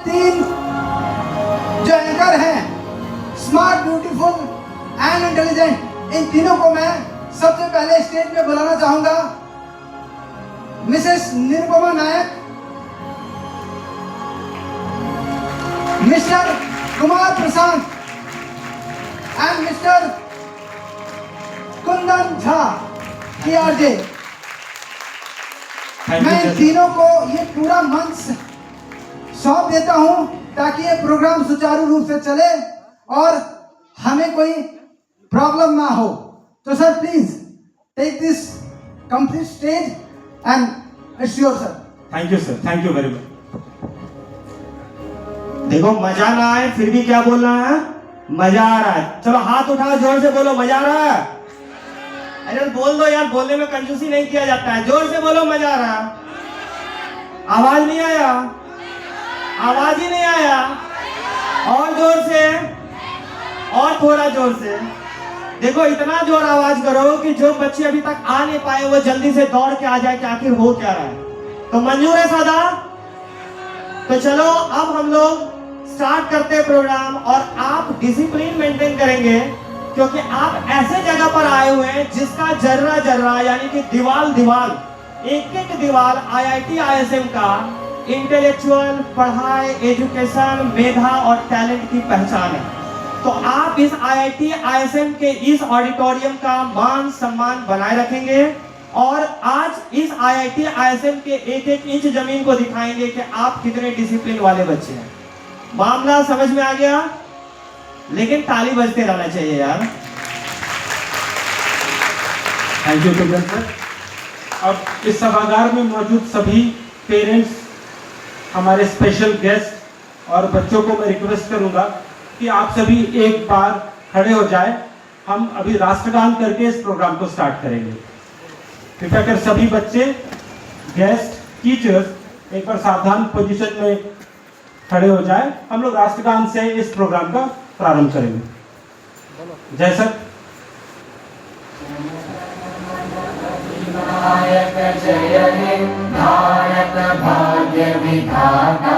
तीन जो एंकर हैं, स्मार्ट, ब्यूटीफुल एंड इंटेलिजेंट, इन तीनों को मैं सबसे पहले स्टेज पे बुलाना चाहूंगा। Mrs Nirupama Nayak, mister Kumar Prashant and mister Kundan Jha PRJ। मैं इन तीनों को ये पूरा मंच सौंप देता हूं ताकि ये प्रोग्राम सुचारू रूप से चले और हमें कोई प्रॉब्लम ना हो। तो sir please take this complete stage and it's your sir. Thank you sir, thank you very much. देखो मजा ना आए फिर भी क्या बोलना है, मजा आ रहा है। चलो हाथ उठाओ, जोर से बोलो मजा आ रहा है। अरे बोल दो यार, बोलने में कंजूसी नहीं किया जाता है। जोर से बोलो मजा आ रहा है। आवाज नहीं आया, आवाज ही नहीं आया। और जोर से, और थोड़ा जोर से। देखो इतना जोर आवाज करो कि जो बच्चे अभी तक आ नहीं पाए वो जल्दी से दौड़ के आ जाए कि आखिर हो क्या रहा है। तो मंजूर है सादा? तो चलो अब हम लोग स्टार्ट करते हैं प्रोग्राम। और आप डिसिप्लिन मेंटेन करेंगे क्योंकि आप ऐसे जगह पर आए हुए हैं जिसका जर्रा जर्रा यानी कि दीवाल एक एक दीवार IIT ISM का इंटेलेक्चुअल, पढ़ाई, एजुकेशन, मेधा और टैलेंट की पहचान है। तो आप इस IIT ISM के इस ऑडिटोरियम का मान सम्मान बनाए रखेंगे और आज इस IIT ISM के एक एक इंच जमीन को दिखाएंगे कि आप कितने डिसिप्लिन वाले बच्चे हैं। मामला समझ में आ गया? लेकिन ताली बजते रहना चाहिए यार। Thank you Kundan sir. अब इस सभागार में मौजूद सभी पेरेंट्स, हमारे स्पेशल गेस्ट और बच्चों को मैं रिक्वेस्ट करूंगा कि आप सभी एक बार खड़े हो जाए। हम अभी राष्ट्रगान करके इस प्रोग्राम को स्टार्ट करेंगे। कृपया कर सभी बच्चे, गेस्ट, टीचर्स एक बार सावधान पोजीशन में खड़े हो जाए। हम लोग राष्ट्रगान से इस प्रोग्राम का प्रारंभ करेंगे। जय सर। नायक जय हे भारत भाग्य विधाता,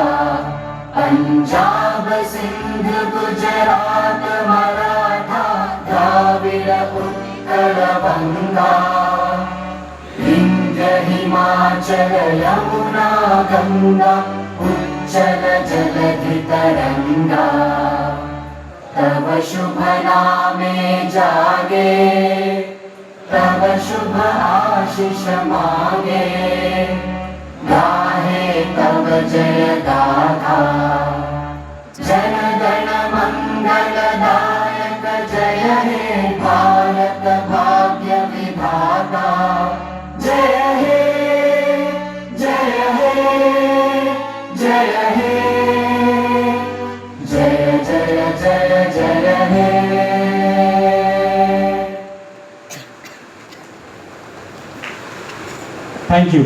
पंजाब सिंध गुजरात मराठा द्राविड़ उत्कल बंगा, विंध्य हिमाचल यमुना गंगा उच्चल जलधि तरंगा, तव शुभ नामे जागे, तव शुभ आशीष मांगे, गाहे तव जय गाथा, जन गण मंगल दायक जय हे भारत भाग्य विधाता, जय हे जय हे जय हे जय जय जय जय हे। Thank you.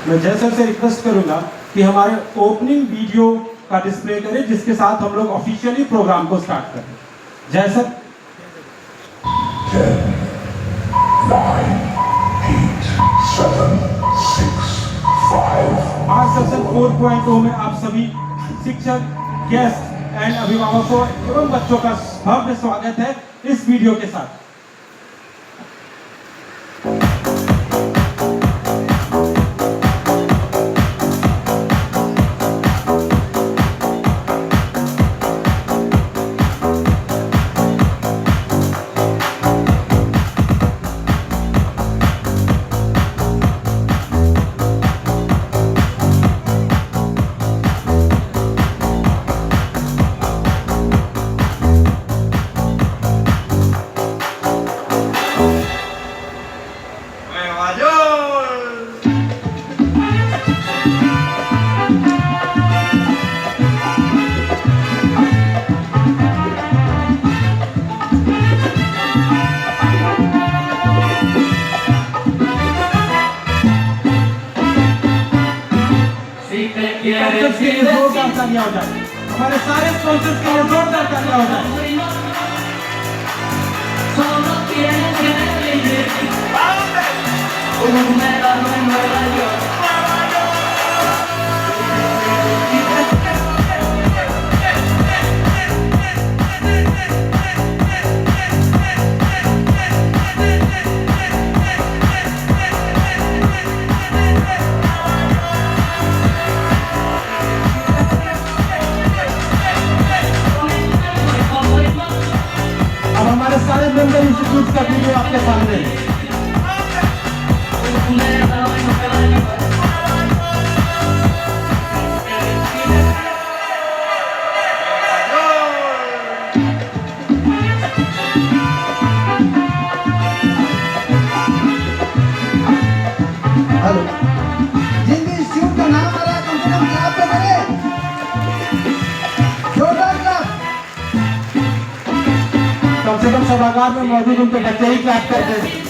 मैं जय सर से रिक्वेस्ट करूंगा कि हमारे ओपनिंग वीडियो का डिस्प्ले करें जिसके साथ हम लोग ऑफिशियली प्रोग्राम को स्टार्ट करें। जय सर। 10, 9, 8, 7, 6, 5। आज सेशन 4.0 में आप सभी शिक्षक, गेस्ट एंड अभिभावकों एवं बच्चों का भव्य स्वागत है इस वीडियो के साथ। जोरदार तालियां हो जाए। हमारे सारे स्पॉन्सर्स के लिए जोरदार तालियां हो जाए। अब हमारे सारे मेंबर इंस्टीट्यूट का वीडियो आपके सामने है। हेलो, जिन भी इंस्टीट्यूट का नाम आ रहा है कम से कम क्लाप तो करें, जोरदार क्लाप। कम से कम सभागार में मौजूद उनके बच्चे ही क्लैप करते हैं।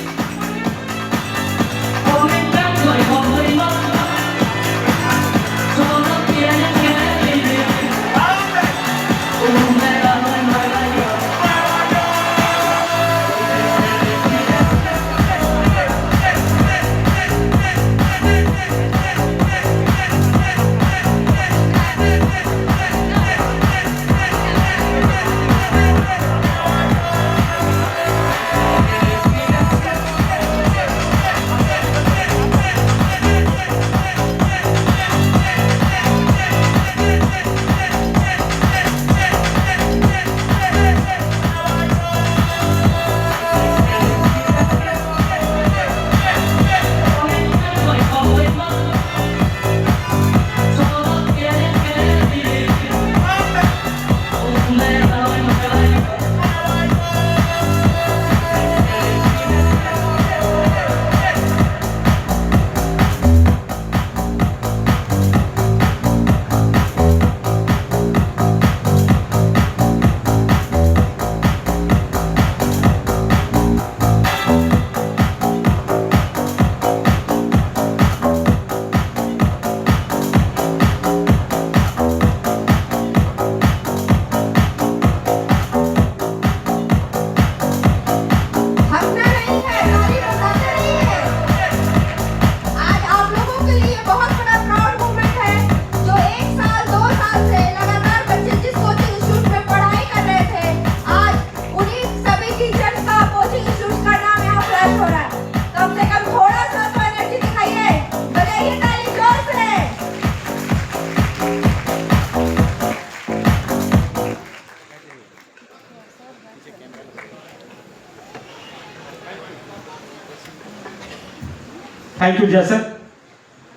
थैंक यू जैसर।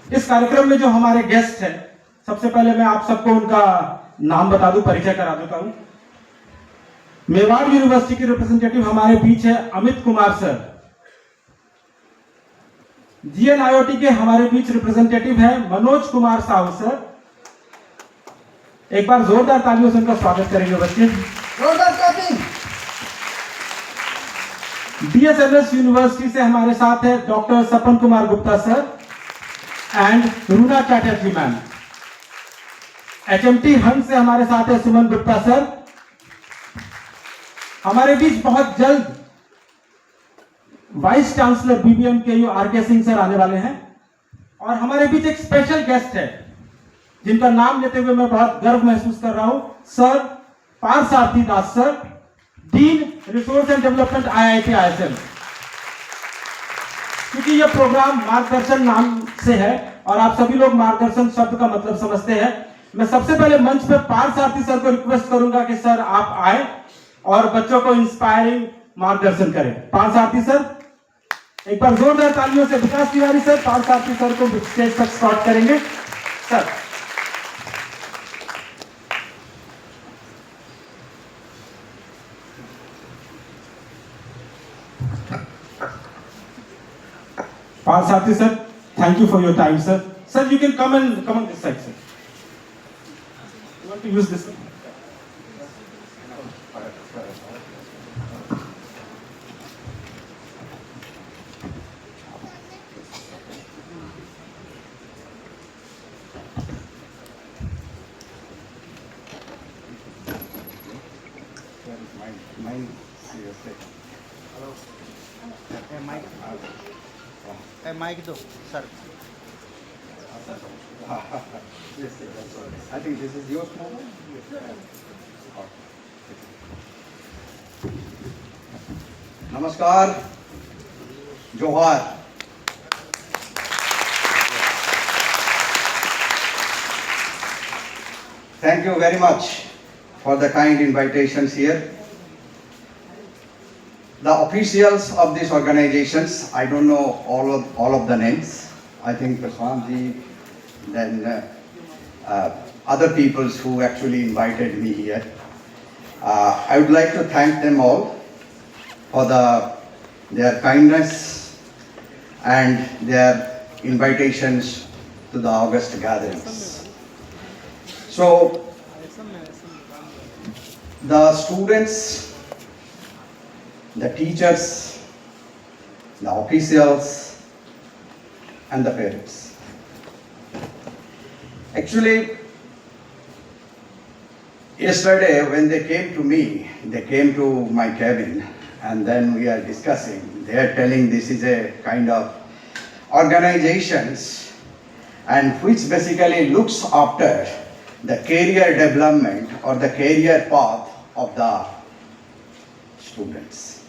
इस कार्यक्रम में जो हमारे गेस्ट हैं, सबसे पहले मैं आप सबको उनका नाम बता दूं, परिचय करा देता हूं। मेवाड़ यूनिवर्सिटी के रिप्रेजेंटेटिव हमारे बीच है अमित कुमार सर। GNIOT के हमारे बीच रिप्रेजेंटेटिव है मनोज कुमार साहू सर। एक बार जोरदार तालियों से उनका स्वागत करेंगे बच्चे। जोरदार क्लैपिंग। DSMS यूनिवर्सिटी से हमारे साथ है doctor Sapan Kumar Gupta sir and Runa Chatterjee ma'am. HMT हंस से हमारे साथ है सुमन गुप्ता सर। हमारे बीच बहुत जल्द vice chancellor BBM KU RK Singh sir आने वाले हैं और हमारे बीच एक स्पेशल गेस्ट है जिनका नाम लेते हुए मैं बहुत गर्व महसूस कर रहा हूं, sir Parthasarathi Das sir, dean resource and development IIT ISM। क्योंकि यह प्रोग्राम मार्गदर्शन नाम से है और आप सभी लोग मार्गदर्शन शब्द का मतलब समझते हैं, मैं सबसे पहले मंच पे पार्थसारथी सर को रिक्वेस्ट करूंगा कि सर आप आए और बच्चों को इंस्पायरिंग मार्गदर्शन करें। पार्थसारथी सर, एक बार जोरदार तालियों से विकास तिवारी सर पार्थसारथी सर को स्टेज तक स्कॉट करेंगे। Sir Parsarthi sir, thank you for your time, sir. Sir, you can come on this side, sir. You want to use this one? Mine, seriously. Hello. Mic. Mic दो sir. Yes, that's all. I think this is your mobile. नमस्कार, जोहार. Thank you very much for the kind invitations here. The officials of these organizations, I don't know all of the names. I think Prashant ji, then other peoples who actually invited me here. I would like to thank them all for their kindness and their invitations to the August gatherings. So, the students, the teachers, the officials, and the parents. Actually, yesterday when they came to me, they came to my cabin and then we are discussing. They are telling this is a kind of organizations and which basically looks after the career development or the career path of the students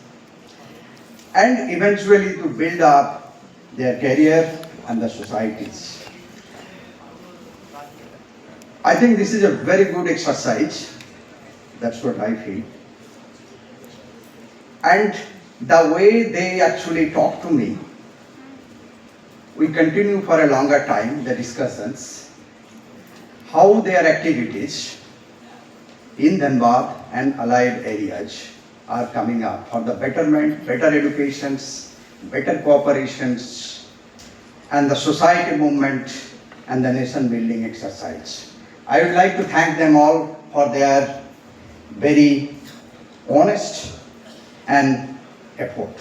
and eventually to build up their career and the societies. I think this is a very good exercise. That's what I feel. And the way they actually talk to me, we continue for a longer time the discussions, how their activities in Dhanbad and allied areas are coming up for the betterment, better educations, better cooperations, and the society movement and the nation building exercise. I would like to thank them all for their very honest and effort.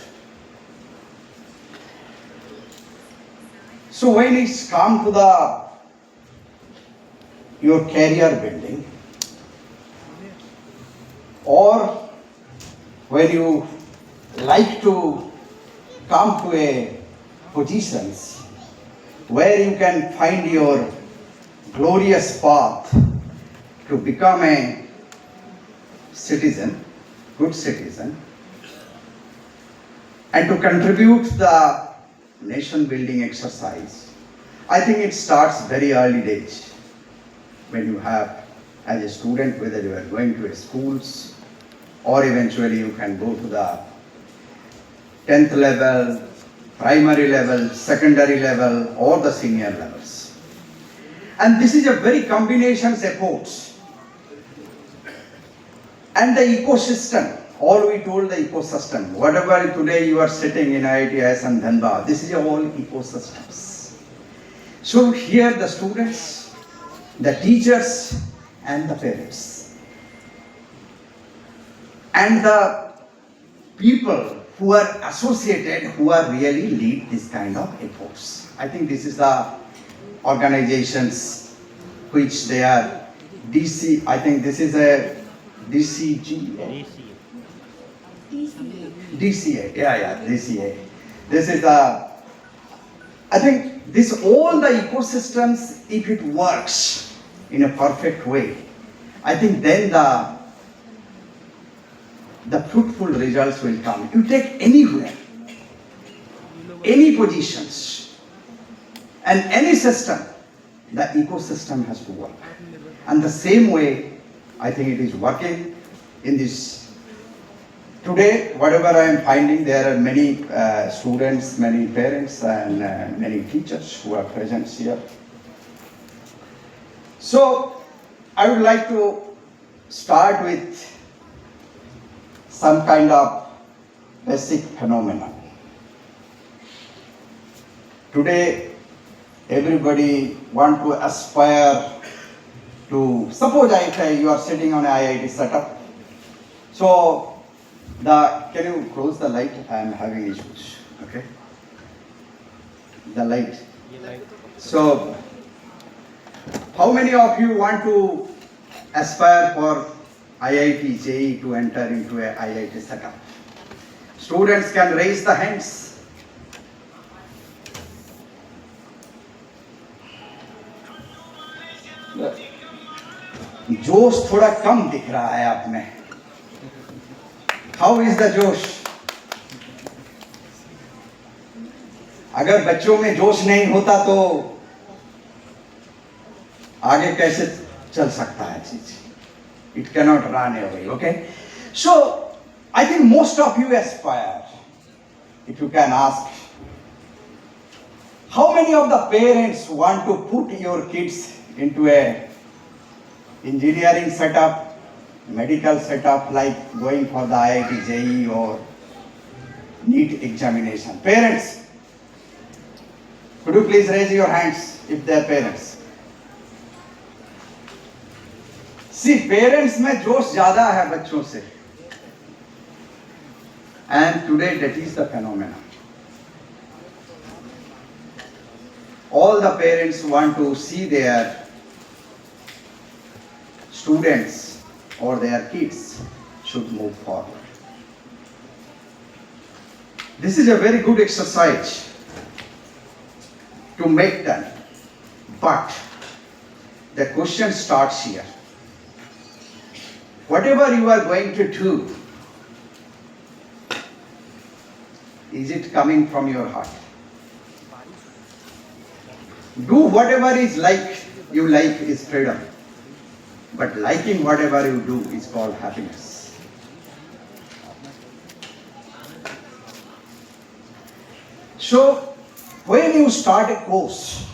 So when it's come to your career building, or when you like to come to a positions where you can find your glorious path to become a citizen, good citizen, and to contribute the nation building exercise. I think it starts very early days when you have, as a student, whether you are going to schools or eventually you can go to the 10th level, primary level, secondary level, or the senior levels. And this is a very combinations approach. And the ecosystem, all we told the ecosystem, whatever today you are sitting in IITS and Dhanbad, this is all ecosystems. So here the students, the teachers, and the parents, and the people who are associated, who are really lead this kind of efforts. I think this is the organizations which they are DC, I think this is a DCA. DCA, DCA. This is the, I think this all the ecosystems, if it works in a perfect way, I think then the fruitful results will come. You take anywhere, any positions, and any system, the ecosystem has to work. And the same way, I think it is working in this. Today, whatever I am finding, there are many students, many parents, and many teachers who are present here. So, I would like to start with some kind of basic phenomenon. Today, everybody want to aspire to, suppose you are sitting on an IIT setup. So, can you close the light? I am having issues, okay? The light. So, how many of you want to aspire for IIT JEE to enter into a IIT setup? Students can raise the hands. जोश थोड़ा कम दिख रहा है आप में. How is the जोश? अगर बच्चों में जोश नहीं होता तो आगे कैसे चल सकता है चीज? It cannot run away, okay? So, I think most of you aspire, if you can ask, how many of the parents want to put your kids into a engineering setup, medical setup, like going for the IIT JEE or NEET examination? Parents, could you please raise your hands if they are parents? See, parents में जोश ज़्यादा है बच्चों से. And today that is the phenomenon. All the parents want to see their students or their kids should move forward. This is a very good exercise to make them. But the question starts here. Whatever you are going to do, is it coming from your heart? Do whatever is like you like is freedom. But liking whatever you do is called happiness. So, when you start a course,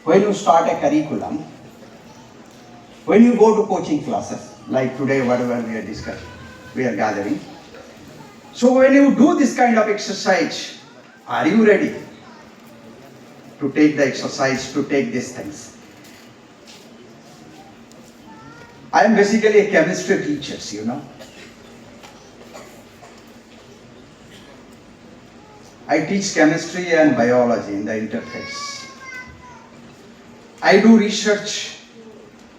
when you start a curriculum, when you go to coaching classes, like today, whatever we are discussing, we are gathering. So when you do this kind of exercise, are you ready to take the exercise, to take these things? I am basically a chemistry teacher, you know. I teach chemistry and biology in the interface. I do research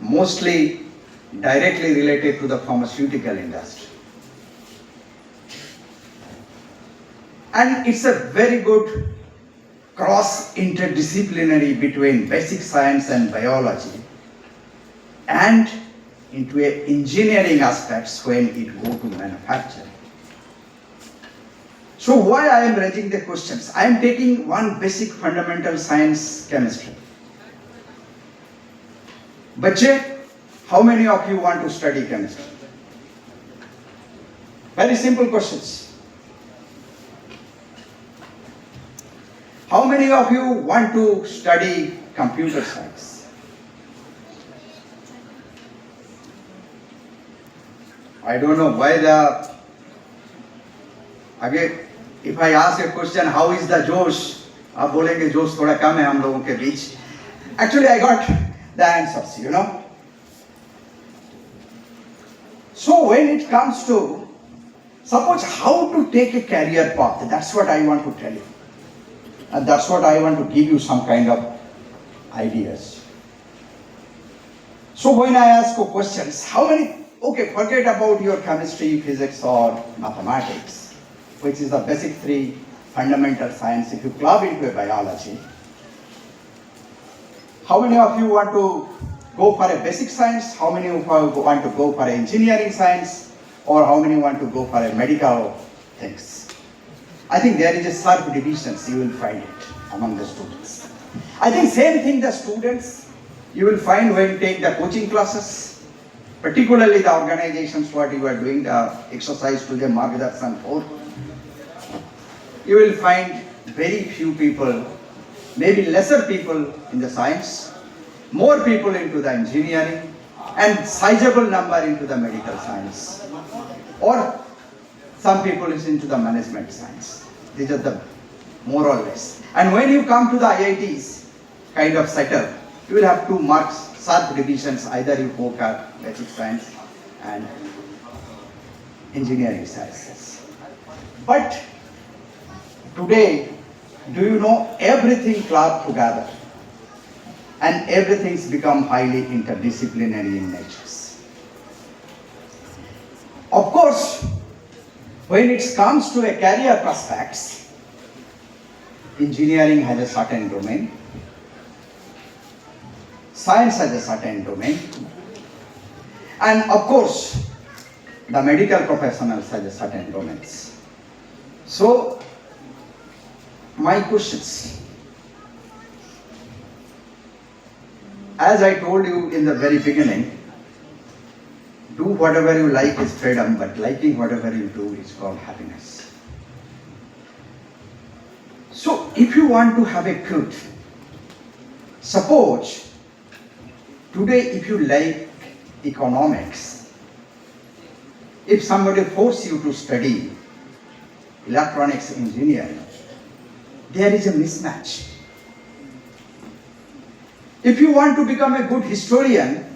mostly directly related to the pharmaceutical industry. And it's a very good cross interdisciplinary between basic science and biology and into a engineering aspects when it go to manufacturing. So why I am raising the questions? I am taking one basic fundamental science chemistry. Bache, how many of you want to study chemistry? Very simple questions. How many of you want to study computer science? I don't know why again, if I ask a question, how is the Josh? आप बोलेंगे जोश थोड़ा कम है हम लोगों के बीच. Actually, I got the answers, you know. So when it comes to, suppose how to take a career path, that's what I want to tell you. And that's what I want to give you some kind of ideas. So when I ask you questions, how many, okay, forget about your chemistry, physics or mathematics, which is the basic three fundamental science. If you club into a biology, how many of you want to go for a basic science? How many of you want to go for engineering science? Or how many want to go for a medical things? I think there is a sharp divisions, you will find it among the students. I think same thing the students, you will find when you take the coaching classes, particularly the organizations what you are doing, the exercise to the Margdarshan for. You will find very few people, maybe lesser people in the science, more people into the engineering, and sizable number into the medical science. Or some people is into the management science. These are the more or less. And when you come to the IITs kind of setup, you will have two marks, sharp divisions. Either you go for basic science and engineering sciences. But today, do you know everything clubbed together? And everything's become highly interdisciplinary in nature. Of course, when it comes to a career prospects, engineering has a certain domain, science has a certain domain, And of course, the medical professionals has a certain domains. So, my questions. As I told you in the very beginning, do whatever you like is freedom, but liking whatever you do is called happiness. So, if you want to have a good, suppose today if you like economics, if somebody force you to study electronics engineering, there is a mismatch. If you want to become a good historian,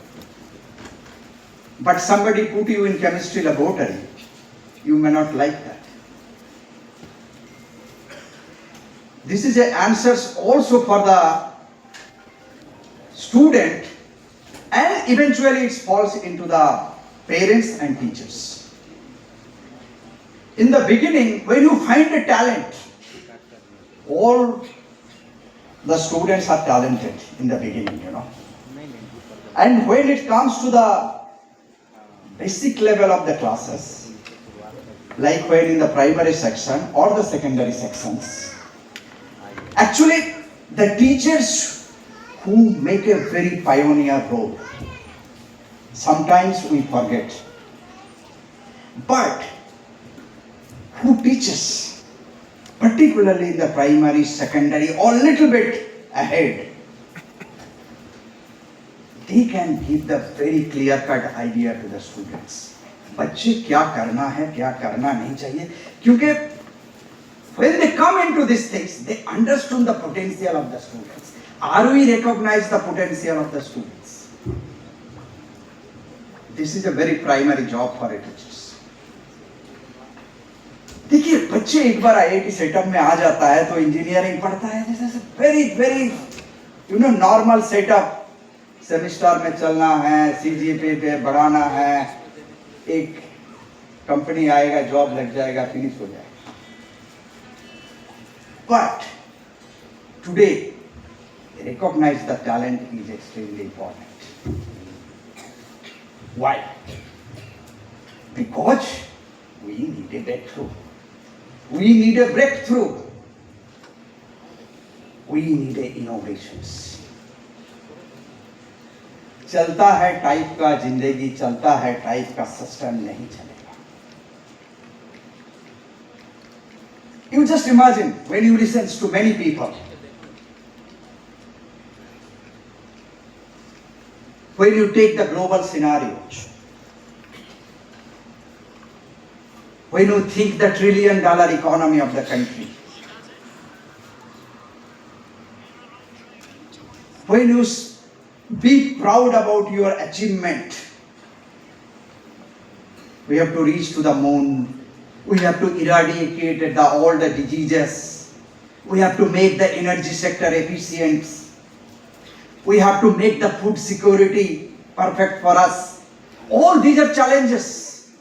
but somebody put you in chemistry laboratory, you may not like that. This is a answers also for the student, and eventually it falls into the parents and teachers. In the beginning, when you find a talent, all the students are talented in the beginning, you know. And when it comes to the basic level of the classes, like when in the primary section or the secondary sections, actually the teachers who make a very pioneer role, sometimes we forget. But who teaches, particularly in the primary, secondary, or little bit ahead, they can give the very clear-cut idea to the students. बच्चे क्या करना है, क्या करना नहीं चाहिए, क्योंकि when they come into these things, they understand the potential of the students. Are we recognize the potential of the students? This is a very primary job for a teachers. देखिए, बच्चे एक बार आईआईटी सेटअप में आ जाता है तो engineering पढ़ता है, this is very normal setup. Semester में चलना है, सीजीपीए पे बढ़ाना है, एक कंपनी आएगा, जॉब लग जाएगा, फिनिश हो जाएगा. But today recognize the talent is extremely important. Why? Because we need a breakthrough. We need a breakthrough. We need a innovations. चलता है टाइप का जिंदगी, चलता है टाइप का सिस्टम नहीं चलेगा. You just imagine when you listen to many people, when you take the global scenario, when you think the $1 trillion economy of the country, when you be proud about your achievement, we have to reach to the moon, we have to eradicate all the diseases, we have to make the energy sector efficient, we have to make the food security perfect for us. All these are challenges.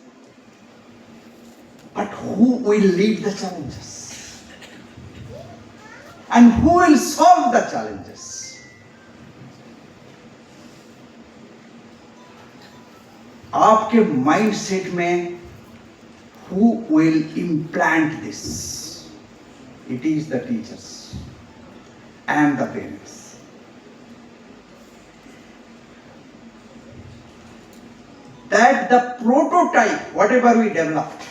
But who will lead the challenges? And who will solve the challenges? आपके mindset में who will implant this? It is the teachers and the parents. That the prototype, whatever we developed,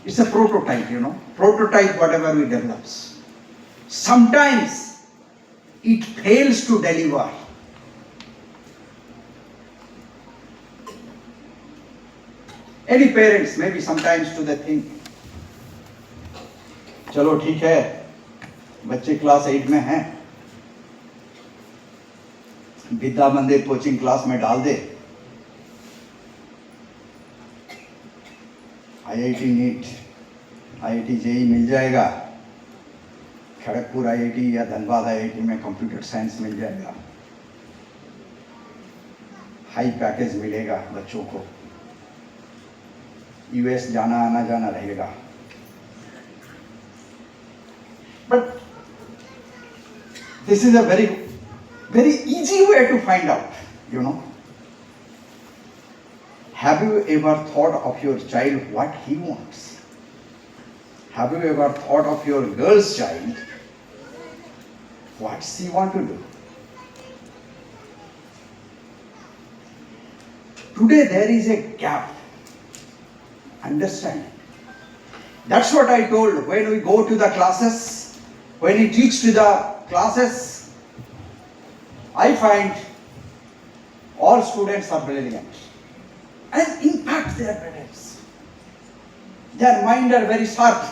it's a prototype, you know, prototype whatever we develop. Sometimes it fails to deliver. Any parents maybe sometimes to the think, चलो ठीक है, बच्चे class 8 में हैं, विद्या मंदिर coaching class में डाल दे, IIT NEET, IIT JEE मिल जाएगा, खड़गपुर आईआईटी या धनबाद आईआईटी में कंप्यूटर साइंस मिल जाएगा, हाई पैकेज मिलेगा बच्चों को, यूएस जाना आना जाना रहेगा. But this is a very easy way to find out, you know. have you ever thought of your child what he wants? Have you ever thought of your girl's child what she want to do? Today there is a gap. Understand? That's what I told when we go to the classes, when we teach to the classes, I find all students are brilliant and impact their parents. Their mind are very sharp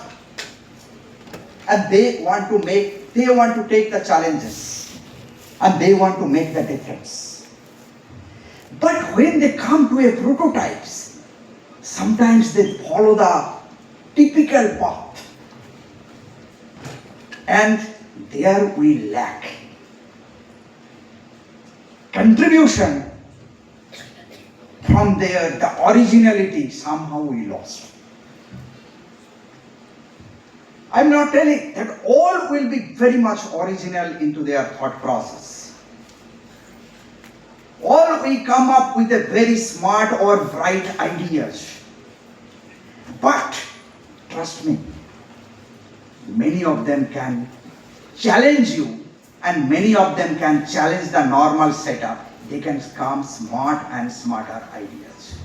and they want to take the challenges and they want to make the difference. But when they come to a prototypes, sometimes they follow the typical path and there we lack. Contribution from there, the originality somehow we lost. I'm not telling that all will be very much original into their thought process. All will come up with a very smart or bright ideas. But trust me, many of them can challenge you and many of them can challenge the normal setup. They can come smart and smarter ideas.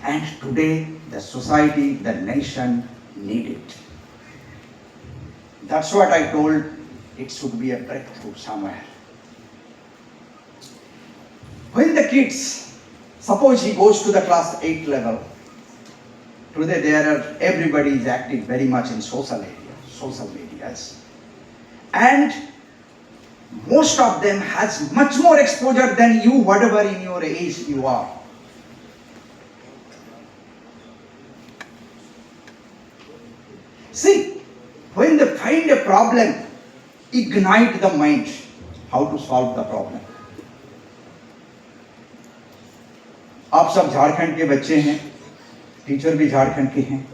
And today, the society, the nation need it. That's what I told, it should be a breakthrough somewhere. When the kids, suppose he goes to the class 8 level, today everybody is active very much in social medias. And most of them has much more exposure than you, whatever in your age you are. See, when they find a problem, ignite the mind, how to solve the problem. आप सब झारखंड के बच्चे हैं, teacher भी झारखंड के हैं.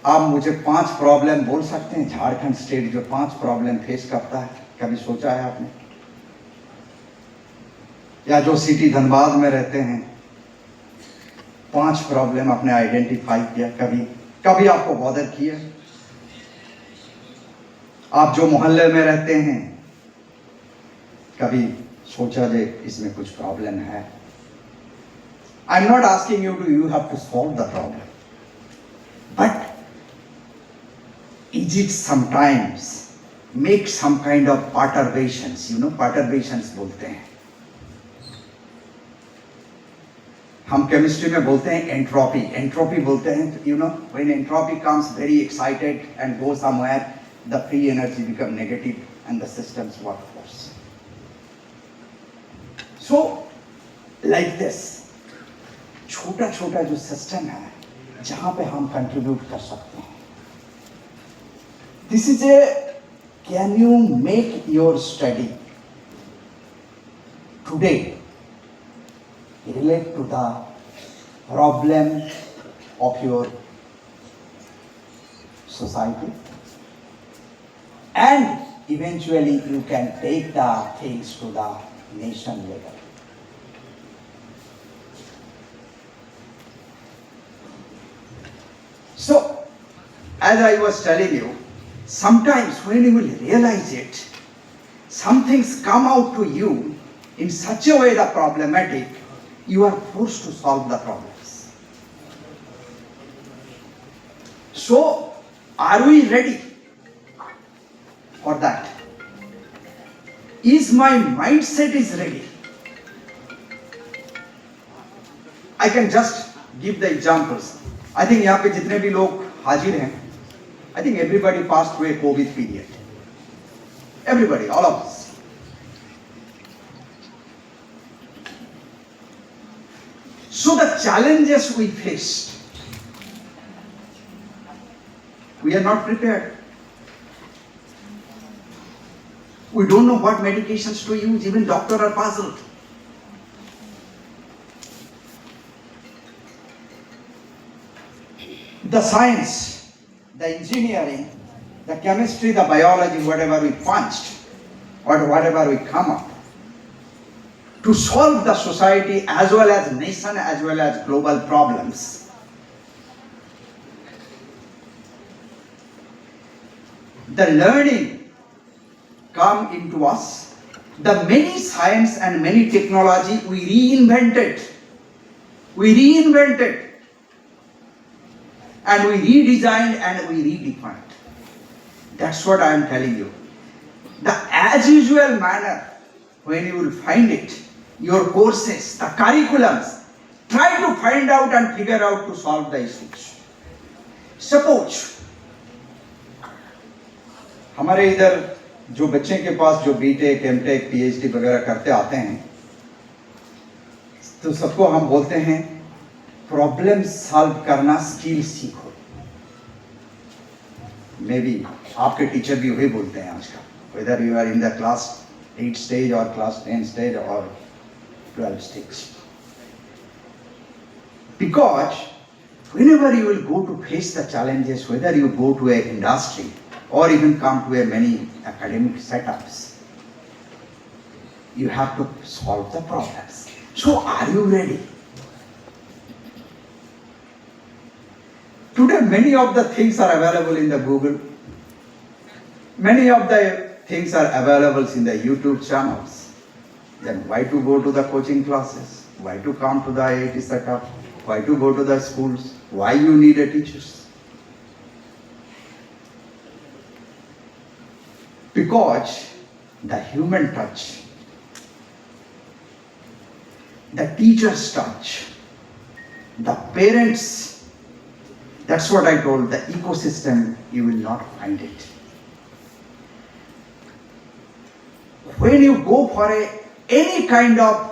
आप मुझे 5 प्रॉब्लम बोल सकते हैं झारखंड स्टेट जो 5 प्रॉब्लम फेस करता है, कभी सोचा है आपने? या जो सिटी धनबाद में रहते हैं 5 प्रॉब्लम आपने आइडेंटिफाई किया, कभी आपको बॉदर किया? आप जो मोहल्ले में रहते हैं कभी सोचा जे इसमें कुछ प्रॉब्लम है? I am not asking you to you have to solve the problem, but is it sometimes make some kind of perturbations, perturbations बोलते हैं. हम केमिस्ट्री में बोलते हैं एंट्रोपी बोलते हैं. When entropy comes very excited and goes somewhere, the free energy become negative and the systems work worse. So like this, छोटा छोटा जो सिस्टम है जहां पे हम कंट्रीब्यूट कर सकते हैं. This is can you make your study today relate to the problem of your society, and eventually you can take the things to the nation level. So, as I was telling you, sometimes when you will realize it, some things come out to you in such a way the problematic, you are forced to solve the problems. So, are we ready for that? Is my mindset is ready? I can just give the examples. I think यहाँ पे जितने भी लोग हाजिर हैं, I think everybody passed through a COVID period. Everybody, all of us. So the challenges we faced, we are not prepared. We don't know what medications to use, even doctors are puzzled. The science, the engineering, the chemistry, the biology, whatever we punched, or whatever we come up, to solve the society as well as nation as well as global problems. The learning come into us. The many science and many technology we reinvented. And we redesigned and we redefined. That's what I am telling you. The as usual manner, when you will find it, your courses, the curriculums, try to find out and figure out to solve the issues. Suppose, हमारे इधर जो बच्चे के पास जो BTech, MTech, PhD वगैरह करते आते हैं, तो सबको हम बोलते हैं प्रॉब्लम सॉल्व करना स्किल सीखो. मे बी आपके टीचर भी वही बोलते हैं आजकल, whether you are in the class 8 stage or class 10 stage or 12 stage. Because whenever you will go to face the challenges, whether you go to an industry or even come to a many academic setups, you have to solve the problems. So are you ready? Today many of the things are available in the Google. Many of the things are available in the YouTube channels. Then why to go to the coaching classes? Why to come to the IIT setup? Why to go to the schools? Why you need a teachers? Because the human touch, the teacher's touch, the parents, that's what I told, the ecosystem, you will not find it. When you go for any kind of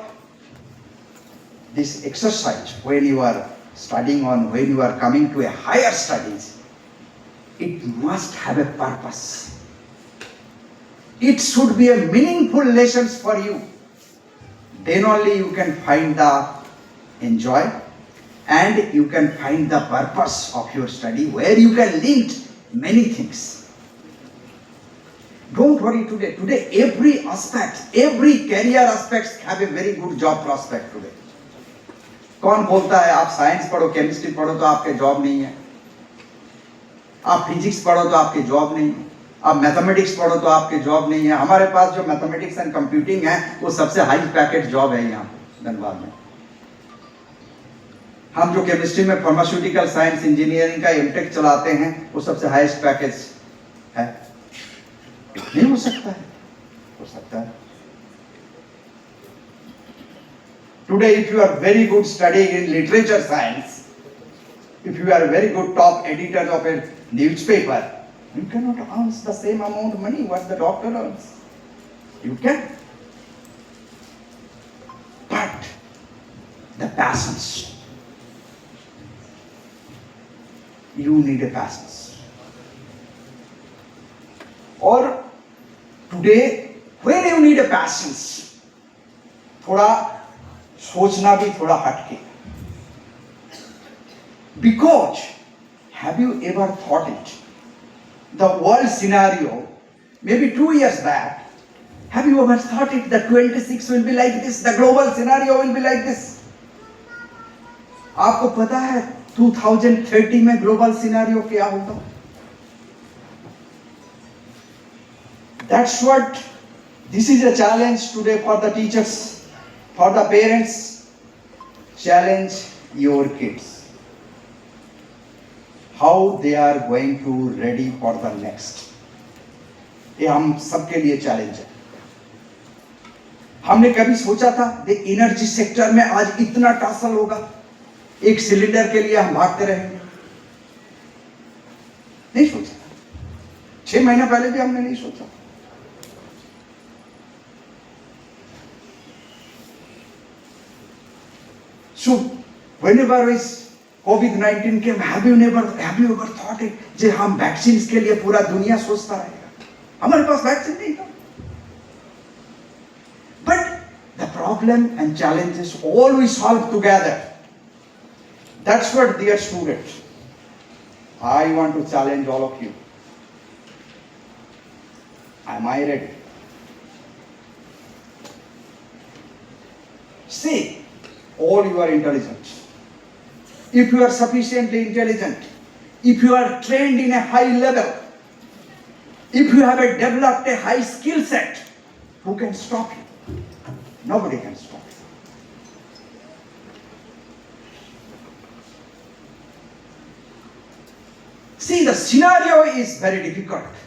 this exercise, when you are studying on, when you are coming to a higher studies, it must have a purpose. It should be a meaningful lessons for you. Then only you can find the enjoy and you can find the purpose of your study where you can link many things. Don't worry today. Today every aspect, every career aspects have a very good job prospect today. कौन बोलता है आप science पढ़ो, chemistry पढ़ो तो आपके job नहीं है, आप फिजिक्स पढ़ो तो आपके जॉब नहीं है, आप मैथमेटिक्स पढ़ो तो आपके जॉब नहीं है. हमारे पास जो मैथमेटिक्स एंड कंप्यूटिंग है वो सबसे हाई पैकेज जॉब है यहाँ पे धनबाद में. हम जो केमिस्ट्री में फार्मास्यूटिकल साइंस इंजीनियरिंग का एमटेक चलाते हैं वो सबसे हाईएस्ट पैकेज है. नहीं हो सकता है? हो सकता है. Today, if you are very good studying in literature science, if you are a very good top editor of a newspaper, you cannot earn the same amount of money what the doctor earns. You can. But the passions, you need a passions. Or today, when you need a passions, थोड़ा सोचना भी थोड़ा हटके. Because have you ever thought it? The world scenario, maybe 2 years back, have you ever thought it that 26 will be like this, the global scenario will be like this? आपको पता है 2030 में global scenario क्या होगा? That's what, this is a challenge today for the teachers. For the parents, challenge your kids. How they are going to ready for the next. ये हम सबके लिए चैलेंज है. हमने कभी सोचा था कि एनर्जी सेक्टर में आज इतना टासल होगा, एक सिलेंडर के लिए हम भागते रहेंगे? नहीं सोचा. 6 महीने पहले भी हमने नहीं सोचा. So, whenever is COVID-19 came, have you ever thought it? जे हम वैक्सीन के लिए पूरा दुनिया सोचता रहेगा. हमारे पास वैक्सीन नहीं था. But the problem and challenges all we solve together. That's what, dear students, I want to challenge all of you. Am I ready? See, all you are intelligent. If you are sufficiently intelligent, if you are trained in a high level, if you have developed a high skill set, who can stop you? Nobody can stop you. See, the scenario is very difficult.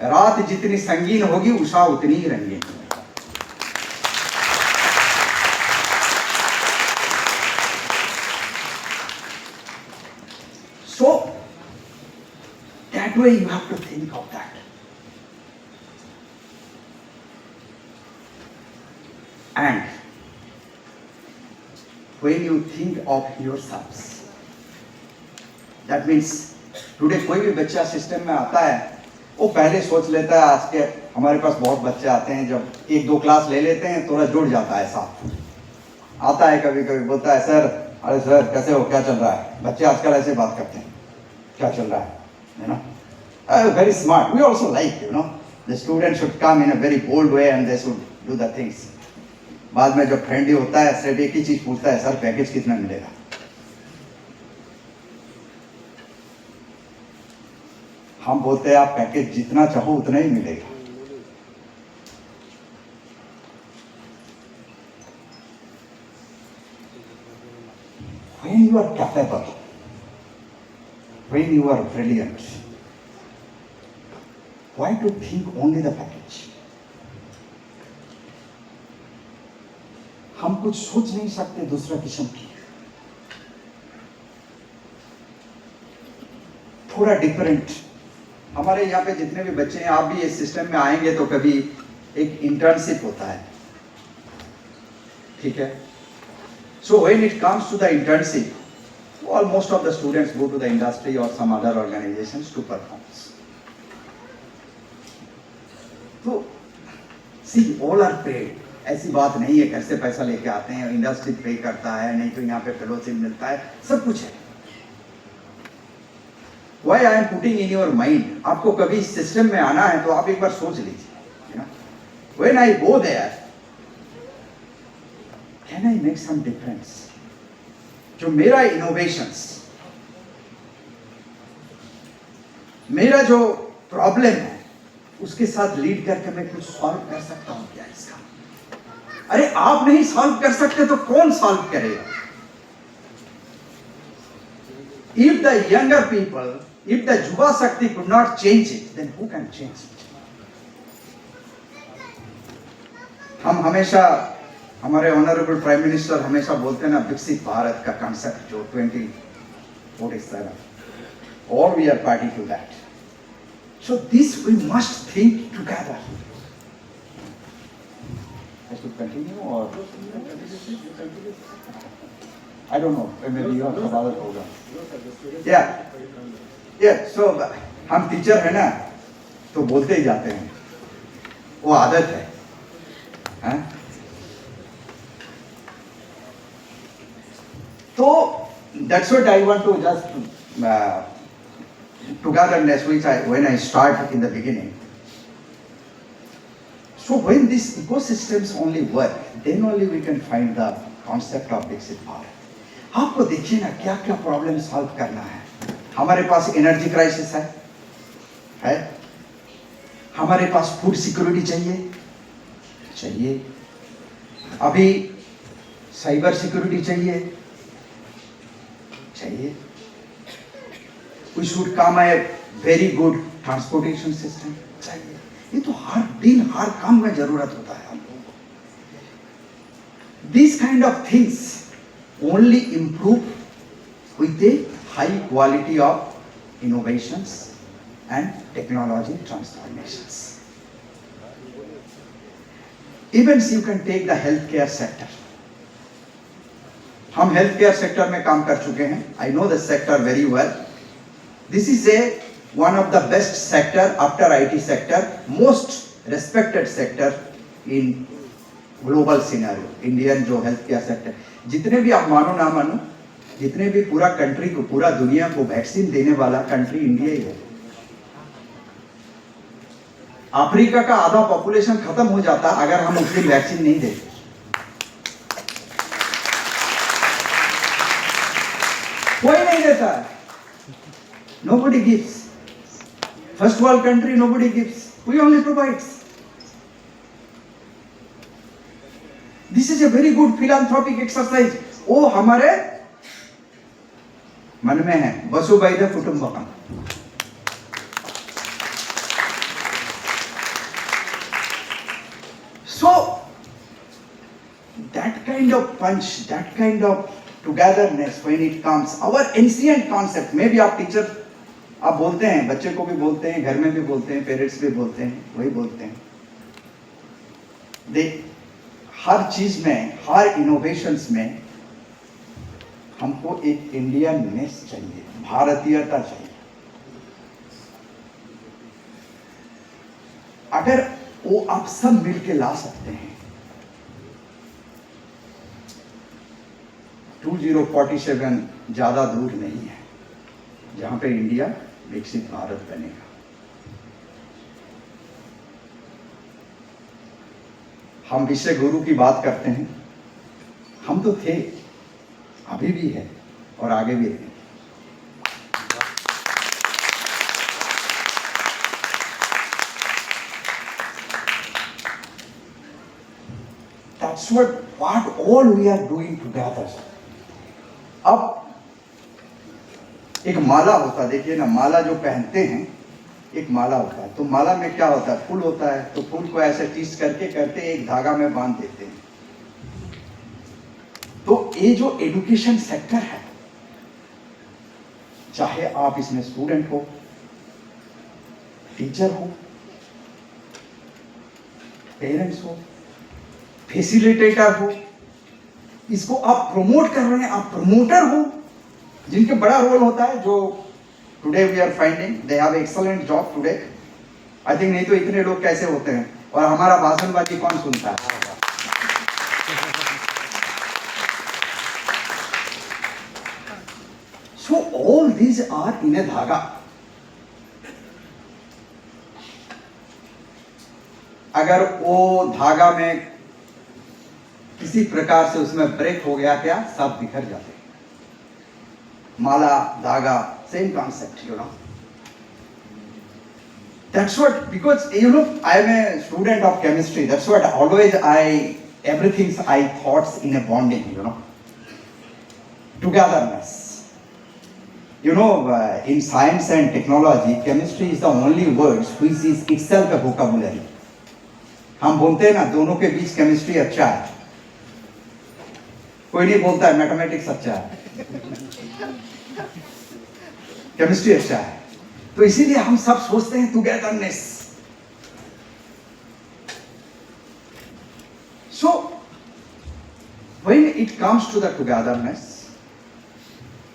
रात जितनी संगीन होगी उषा उतनी ही रंगीन होगी. So that way you have to think of that. And when you think of yourselves, that means today कोई भी बच्चा सिस्टम में आता है, वो पहले सोच लेता है, आज के हमारे पास बहुत बच्चे आते हैं, जब एक दो क्लास ले लेते हैं थोड़ा जुड़ जाता है साथ. आता है कभी कभी बोलता है सर, अरे सर कैसे हो, क्या चल रहा है. बच्चे आजकल ऐसे बात करते हैं, क्या चल रहा है, you know. Very smart. We also like, you know, the student should come in a very bold way and they should do the things. बाद में जब फ्रेंडली होता है सिर्फ एक ही चीज पूछता है, सर पैकेज कितना मिलेगा. हम बोलते हैं आप पैकेज जितना चाहो उतना ही मिलेगा. When you are capable, when you are brilliant, why to think only the package? हम कुछ सोच नहीं सकते दूसरा किस्म की. थोड़ा डिफरेंट. हमारे यहाँ पे जितने भी बच्चे हैं, आप भी इस सिस्टम में आएंगे तो कभी एक इंटर्नशिप होता है, ठीक है. So when it comes to the internship, well, most of the students go to the industry or some other organizations to perform. So see, all are paid. ऐसी बात नहीं है घर से पैसा लेके आते हैं, इंडस्ट्री पे करता है, नहीं तो यहाँ पे फेलोशिप मिलता है, सब कुछ है. Why I am putting in your mind, आपको कभी इस सिस्टम में आना है तो आप एक बार सोच लीजिए, you know, when I go there, can I make some difference? जो मेरा इनोवेशंस, मेरा जो प्रॉब्लम है उसके साथ लीड करके मैं कुछ सॉल्व कर सकता हूं क्या इसका. अरे आप नहीं सॉल्व कर सकते तो कौन सॉल्व करेगा. If the younger people, if the Yuva Shakti could not change it, then who can change it? हम हमेशा, हमारे ऑनरेबल प्राइम मिनिस्टर हमेशा बोलते हैं ना, विकसित भारत का कॉन्सेप्ट जो 2047, और we are party to that. So this we must think together. I should continue or I don't know, maybe you have some other program. Yeah, so हम टीचर है ना तो बोलते ही जाते हैं, वो आदत है, हाँ? तो that's what I want to just togetherness, which when I start in the beginning. So when these ecosystems only work, then only we can find the concept of विकसित भारत. आपको देखिए ना क्या क्या प्रॉब्लम सॉल्व करना है. हमारे पास एनर्जी क्राइसिस है, हमारे पास फूड सिक्योरिटी चाहिए, अभी साइबर सिक्योरिटी चाहिए. We should come a very good transportation system चाहिए. ये तो हर दिन हर काम में जरूरत होता है हम लोगों को. This kind of things only improve with a high quality of innovations and technology transformations. Even you can take the health care sector. हम हेल्थ केयर सेक्टर में काम कर चुके हैं. I know the sector very well. This is a one of the best sector after IT sector, most respected sector in global scenario. Indian जो health care sector, जितने भी आप मानो ना मानो, जितने भी पूरा कंट्री को, पूरा दुनिया को वैक्सीन देने वाला कंट्री इंडिया ही है. अफ्रीका का आधा पॉपुलेशन खत्म हो जाता अगर हम उस दिन वैक्सीन नहीं देते. देता है? Nobody gives. First world country, nobody gives. We only provides. This is a very good philanthropic exercise. वो हमारे मन में है, वसुवैध कुटुंबकम. So that kind of punch, that kind of togetherness when it comes, our ancient concept, maybe आप teacher आप बोलते हैं, बच्चे को भी बोलते हैं, घर में भी बोलते हैं, पेरेंट्स भी बोलते हैं, वही बोलते हैं. देख, हर चीज में, हर इनोवेशंस में हमको एक इंडियननेस चाहिए, भारतीयता चाहिए. अगर वो आप सब मिलके ला सकते हैं, 2047 ज्यादा दूर नहीं है जहां पे इंडिया विकसित भारत बनेगा. हम विश्व गुरु की बात करते हैं, हम तो थे, अभी भी है और आगे भी रहेंगे. That's what all we are doing together. अब एक माला होता है, देखिए ना, माला जो पहनते हैं, एक माला होता है, तो माला में क्या होता है? फूल होता है, तो फूल को ऐसे ट्विस्ट करके एक धागा में बांध देते हैं. तो ये जो एजुकेशन सेक्टर है, चाहे आप इसमें स्टूडेंट हो, टीचर हो, पेरेंट्स हो, फैसिलिटेटर हो, इसको आप प्रमोट कर रहे हैं, आप प्रमोटर हो, जिनके बड़ा रोल होता है, जो today we are finding they have excellent job today. I think, नहीं तो इतने लोग कैसे होते हैं, और हमारा भाषणबाजी कौन सुनता है? So all these are in a धागा. अगर वो धागा में किसी प्रकार से उसमें ब्रेक हो गया, क्या सब बिखर जाते हैं. माला, धागा, same concept, you know. That's what, because you know, I am a student of chemistry. That's what always everything I thoughts in a bonding, you know, togetherness. You know, in science and technology, chemistry is the only word which is itself a vocabulary. हम बोलते हैं ना, दोनों के बीच chemistry अच्छा है. कोई नहीं बोलता है मैथमेटिक्स अच्छा है, केमिस्ट्री अच्छा है. तो इसीलिए हम सब सोचते हैं togetherness. So when it comes to the togetherness,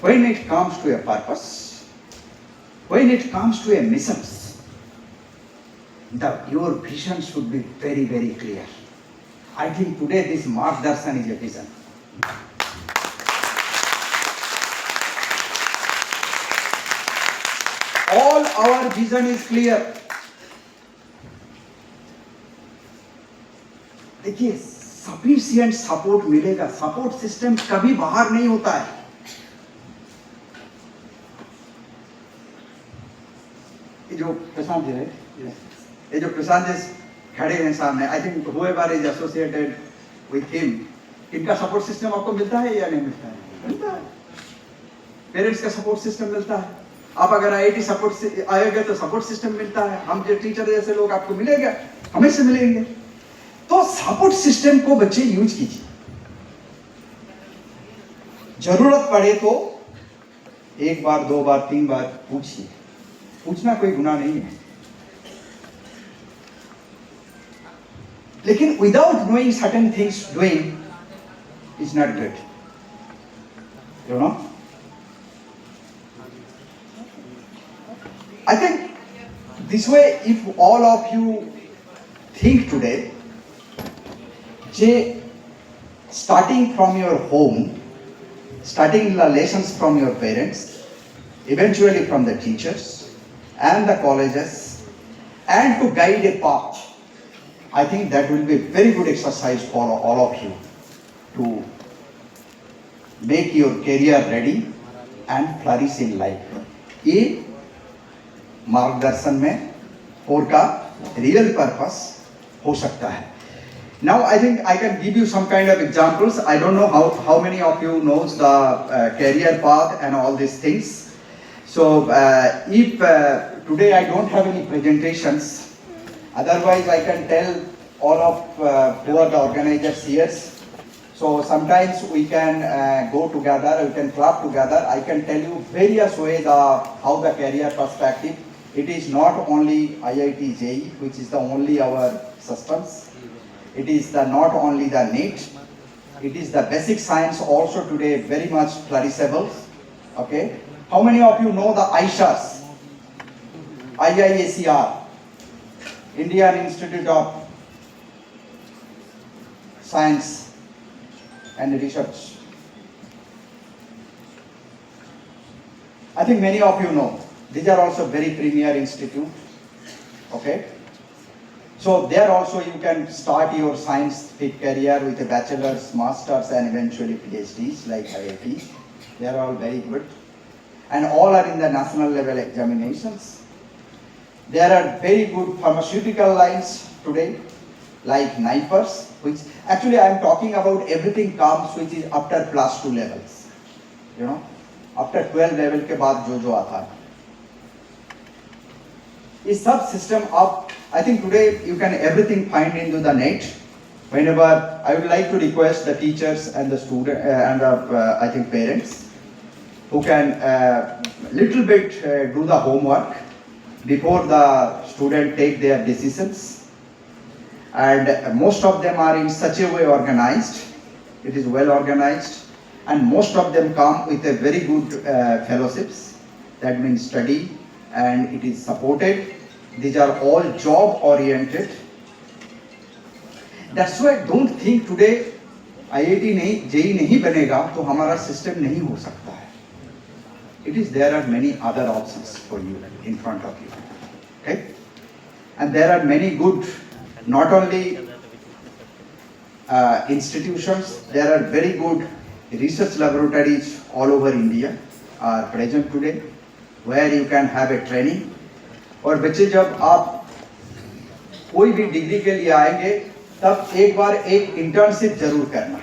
when it comes to a purpose, when it comes to a mission, your vision should be very, very clear. I think today this Margdarshan is a vision. All our vision is clear. देखिए, sufficient support मिलेगा. Support system कभी बाहर नहीं होता है. ये जो प्रशांत जी है, ये जो प्रशांत जी खड़े हैं सामने, I think whoever is associated with him, इनका सपोर्ट सिस्टम आपको मिलता है या नहीं मिलता है? मिलता है. पेरेंट्स का सपोर्ट सिस्टम मिलता है. आप अगर आईआईटी सपोर्ट से आएंगे तो सपोर्ट सिस्टम मिलता है. हम जो टीचर जैसे लोग आपको मिलेंगे, हमें से मिलेंगे. तो सपोर्ट सिस्टम को बच्चे यूज कीजिए. जरूरत पड़े तो एक बार, दो बार, तीन बार पूछिए. पूछना कोई गुनाह नहीं है. लेकिन without knowing certain things doing is not good, you know. I think this way, if all of you think today, starting from your home, starting the lessons from your parents, eventually from the teachers and the colleges, and to guide a path, I think that will be a very good exercise for all of you to make your career ready, and flourish in life. ये मार्गदर्शन में 4 का real purpose हो सकता है. Now I think I can give you some kind of examples. I don't know how many of you knows the career path and all these things. So if today I don't have any presentations, otherwise I can tell all of who are the organizers here. So sometimes we can go together, we can club together. I can tell you various ways how the career perspective. It is not only IIT JEE, which is the only our systems. It is not only the NEET. It is the basic science also today very much flourishable. Okay. How many of you know the ISHAs? IIACR, Indian Institute of Science and Research. I think many of you know. These are also very premier institute. Okay. So there also you can start your scientific career with a bachelor's, master's and eventually PhDs like IIT. They are all very good. And all are in the national level examinations. There are very good pharmaceutical lines today like NIPERS, which actually I am talking about everything comes which is after +2 levels. You know, after 12 level के बाद जो आता है. Is sub system of, I think today you can everything find into the net. Whenever I would like to request the teachers and the student and I think parents who can little bit do the homework before the student take their decisions. And most of them are in such a way organized. It is well organized, and most of them come with a very good fellowships. That means study. And it is supported. These are all job oriented. That's why I don't think today IIT नहीं JEE नहीं बनेगा तो हमारा system नहीं हो सकता है. It is there are many other options for you in front of you. Okay, and there are many good not only institutions. There are very good research laboratories all over India are present today, where you can have a training. और बच्चे जब आप कोई भी degree के लिए आएंगे तब एक बार एक इंटर्नशिप जरूर करना.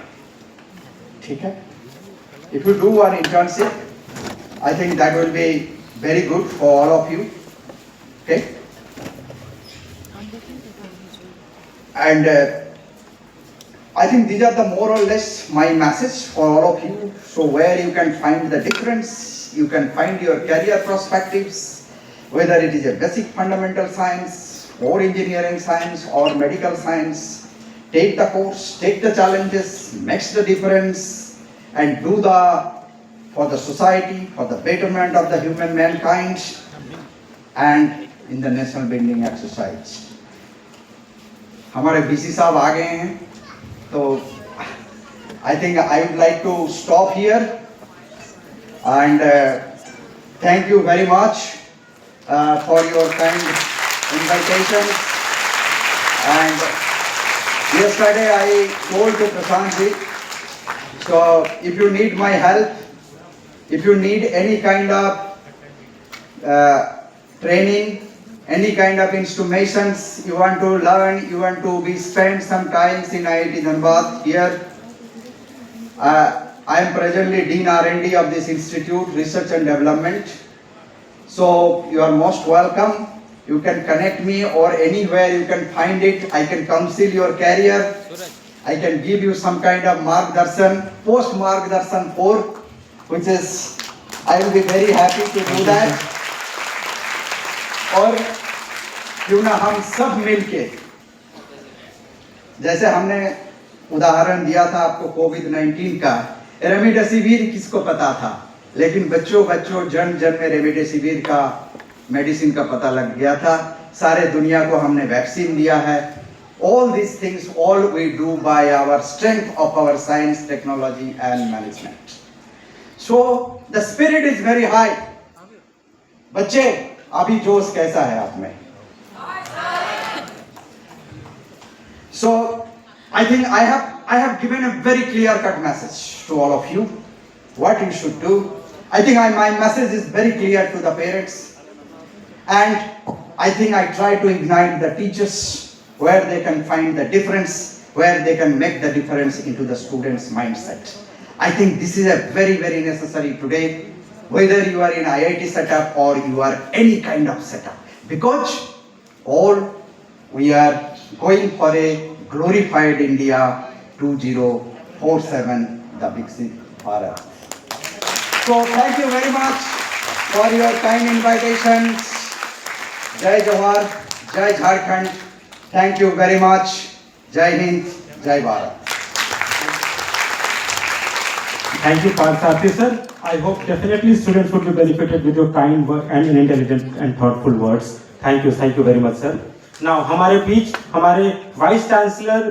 ठीक है? If you do one internship, I think that will be very good for all of you. Okay? And I think these are the more or less my message for all of you. So where you can find the difference, you can find your career perspectives, whether it is a basic fundamental science or engineering science or medical science. Take the course, take the challenges, makes the difference, and do for the society, for the betterment of the human mankind, and in the national building exercise. हमारे BC साहब आ गए हैं, तो I think I would like to stop here, and thank you very much for your kind invitation. And yesterday I told to Prashant ji, so if you need my help, if you need any kind of training, any kind of instruments, you want to learn, you want to spend some time in IIT Dhanbad here. I am presently Dean R&D of this Institute, Research and Development. So you are most welcome. You can connect me or anywhere you can find it. I can counsel your career. I can give you some kind of Margdarshan, post Margdarshan 4, which is, I will be very happy to do that. और क्यों ना हम सब मिलके, जैसे हमने उदाहरण दिया था आपको कोविड-19 का, रेमडेसिविर किसको पता था, लेकिन बच्चों जन में रेमडेसिविर का मेडिसिन का पता लग गया था. सारे दुनिया को हमने वैक्सीन दिया है. All these things, all we do by our strength of our science, technology and management. So the spirit is very high. बच्चे, अभी जोश कैसा है आप में? So I think I have given a very clear cut message to all of you what you should do. I think my message is very clear to the parents, and I think I try to ignite the teachers where they can find the difference, where they can make the difference into the students' mindset. I think this is a very, very necessary today, whether you are in IIT setup or you are any kind of setup, because all we are going for a glorified India 2047, the Viksit Bharat. So thank you very much for your kind invitations. Jai Jawahar, Jai Jharkhand. Thank you very much. Jai Hind, Jai Bharat. Thank you, Parthasarathy sir. I hope definitely students would be benefited with your kind work and intelligent and thoughtful words. Thank you very much, sir. Now, हमारे बीच हमारे vice chancellor